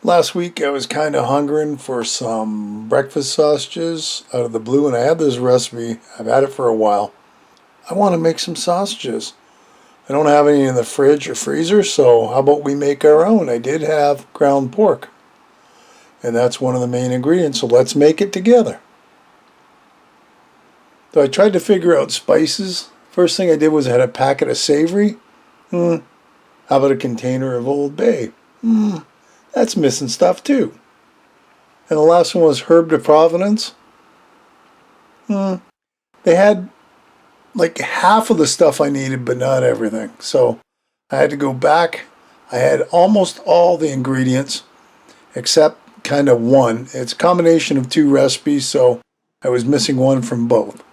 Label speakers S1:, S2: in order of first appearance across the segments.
S1: Last week I was kind of hungering for some breakfast sausages out of the blue, and I had this recipe. I've had it for a while. I want to make some sausages. I don't have any in the fridge or freezer, so how about we make our own? I did have ground pork, and that's one of the main ingredients, so let's make it together. So I tried to figure out spices. First thing I did was I had a packet of savory. How about a container of Old Bay? That's missing stuff too. And the last one was herb de Provenance. They had like half of the stuff I needed, but not everything. So I had to go back. I had almost all the ingredients except kind of one. It's a combination of two recipes, so I was missing one from both.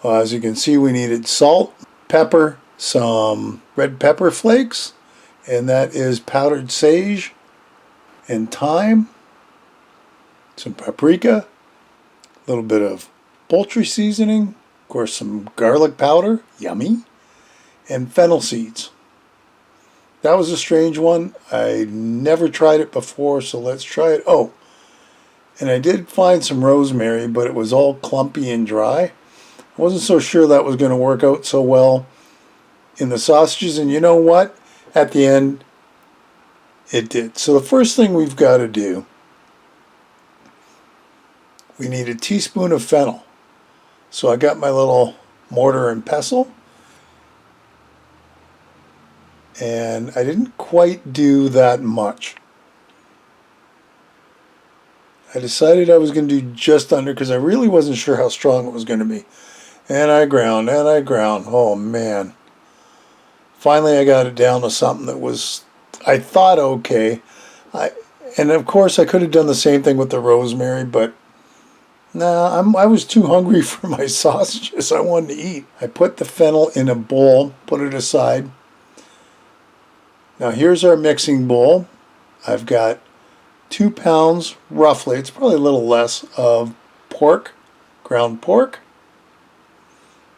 S1: As you can see, we needed salt, pepper, some red pepper flakes, and that is powdered sage, and thyme, some paprika, a little bit of poultry seasoning, of course some garlic powder, yummy, and fennel seeds. That was a strange one. I never tried it before, so let's try it. Oh, and I did find some rosemary, but it was all clumpy and dry. I wasn't so sure that was going to work out so well in the sausages, and you know what? At the end, it did. So the first thing we've got to do, we need a teaspoon of fennel. So I got my little mortar and pestle, and I didn't quite do that much. I decided I was going to do just under because I really wasn't sure how strong it was going to be. And I ground, and I ground. Oh man. Finally I got it down to something that was, I thought, okay. And of course I could have done the same thing with the rosemary, but nah, I was too hungry for my sausages. I wanted to eat. I put the fennel in a bowl, put it aside. Now here's our mixing bowl. I've got 2 pounds, roughly, it's probably a little less, of pork, ground pork.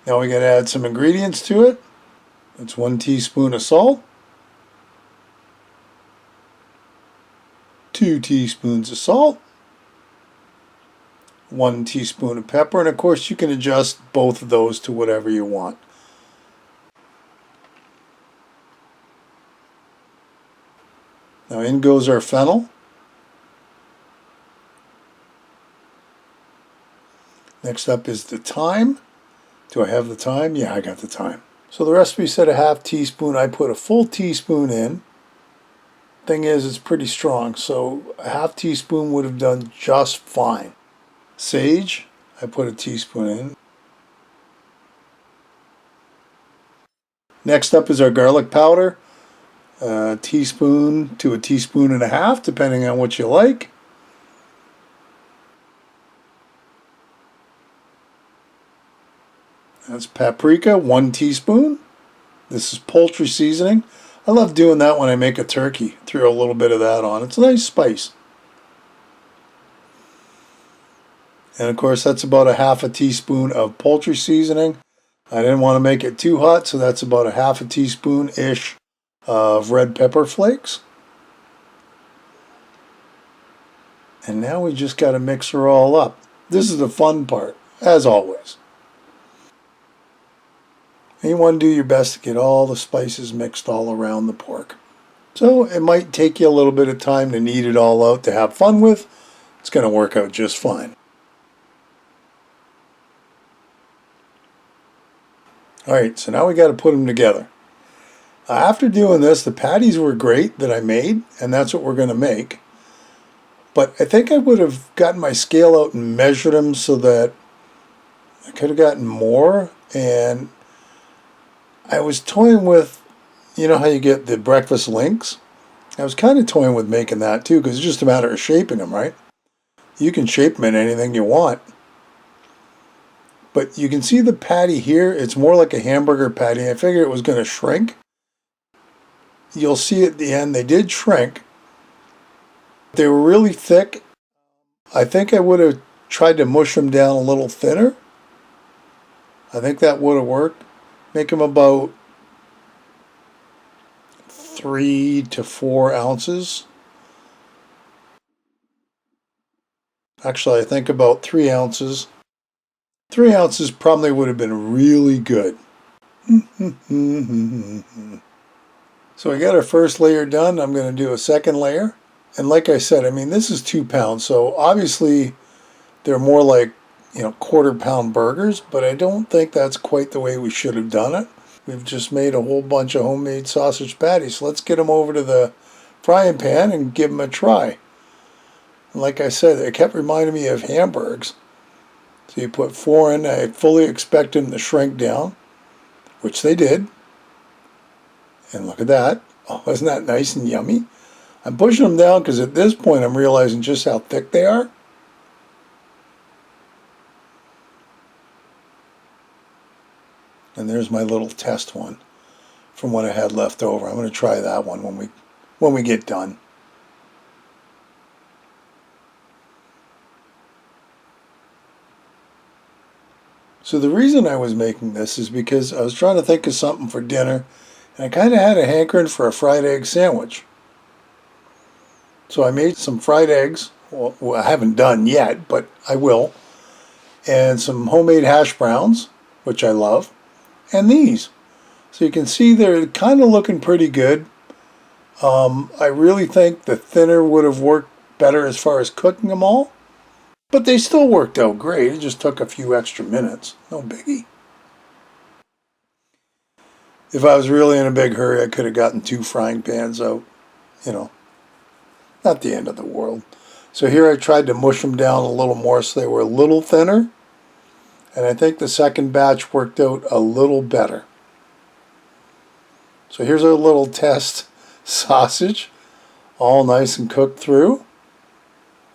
S1: Now we got to add some ingredients to it. That's 1 teaspoon of salt, 2 teaspoons of salt, 1 teaspoon of pepper, and of course you can adjust both of those to whatever you want. Now in goes our fennel. Next up is the thyme. Do I have the thyme? Yeah, I got the thyme. So the recipe said a half teaspoon. I put a full teaspoon in. Thing is, it's pretty strong, so a half teaspoon would have done just fine. Sage, I put a teaspoon in. Next up is our garlic powder. A teaspoon to a teaspoon and a half, depending on what you like. That's paprika, 1 teaspoon. This is poultry seasoning. I love doing that when I make a turkey. Throw a little bit of that on. It's a nice spice. And of course that's about a half a teaspoon of poultry seasoning. I didn't want to make it too hot, so that's about a half a teaspoon-ish of red pepper flakes. And now we just got to mix her all up. This is the fun part, as always. And you want to do your best to get all the spices mixed all around the pork. So it might take you a little bit of time to knead it all out to have fun with. It's going to work out just fine. Alright, so now we got to put them together. After doing this, the patties were great that I made, and that's what we're going to make. But I think I would have gotten my scale out and measured them so that I could have gotten more. And I was toying with, you know how you get the breakfast links? I was kind of toying with making that too, because it's just a matter of shaping them, right? You can shape them in anything you want. But you can see the patty here, it's more like a hamburger patty. I figured it was going to shrink. You'll see at the end, they did shrink. They were really thick. I think I would have tried to mush them down a little thinner. I think that would have worked. Make them about 3 to 4 ounces. Actually, I think about 3 ounces. 3 ounces probably would have been really good. So we got our first layer done. I'm going to do a second layer. And like I said, I mean, this is 2 pounds. So obviously they're more like, quarter-pound burgers, but I don't think that's quite the way we should have done it. We've just made a whole bunch of homemade sausage patties. So let's get them over to the frying pan and give them a try. And like I said, it kept reminding me of hamburgers. So you put 4 in. I fully expect them to shrink down, which they did. And look at that. Oh, isn't that nice and yummy? I'm pushing them down because at this point I'm realizing just how thick they are. And there's my little test one from what I had left over. I'm going to try that one when we get done. So the reason I was making this is because I was trying to think of something for dinner, and I kind of had a hankering for a fried egg sandwich. So I made some fried eggs. Well, I haven't done yet, but I will. And some homemade hash browns, which I love. And these. So you can see they're kind of looking pretty good. I really think the thinner would have worked better as far as cooking them all. But they still worked out great. It just took a few extra minutes. No biggie. If I was really in a big hurry, I could have gotten 2 frying pans out. Not the end of the world. So here I tried to mush them down a little more so they were a little thinner. And I think the second batch worked out a little better. So here's our little test sausage, all nice and cooked through.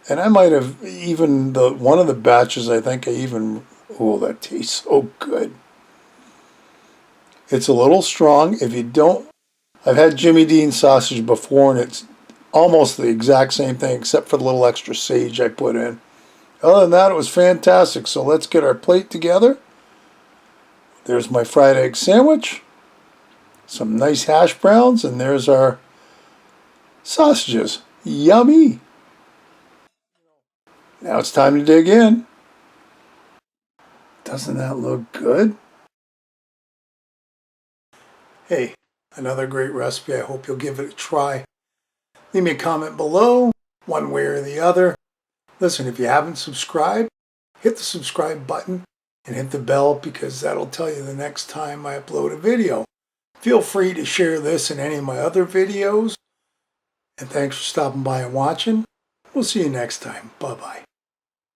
S1: And I might have even, one of the batches, I think oh, that tastes so good. It's a little strong. If you don't, I've had Jimmy Dean sausage before and it's almost the exact same thing except for the little extra sage I put in. Other than that, it was fantastic. So let's get our plate together. There's my fried egg sandwich, some nice hash browns, and there's our sausages. Yummy! Now it's time to dig in. Doesn't that look good? Hey, another great recipe. I hope you'll give it a try. Leave me a comment below, one way or the other. Listen, if you haven't subscribed, hit the subscribe button and hit the bell because that'll tell you the next time I upload a video. Feel free to share this in any of my other videos. And thanks for stopping by and watching. We'll see you next time. Bye-bye.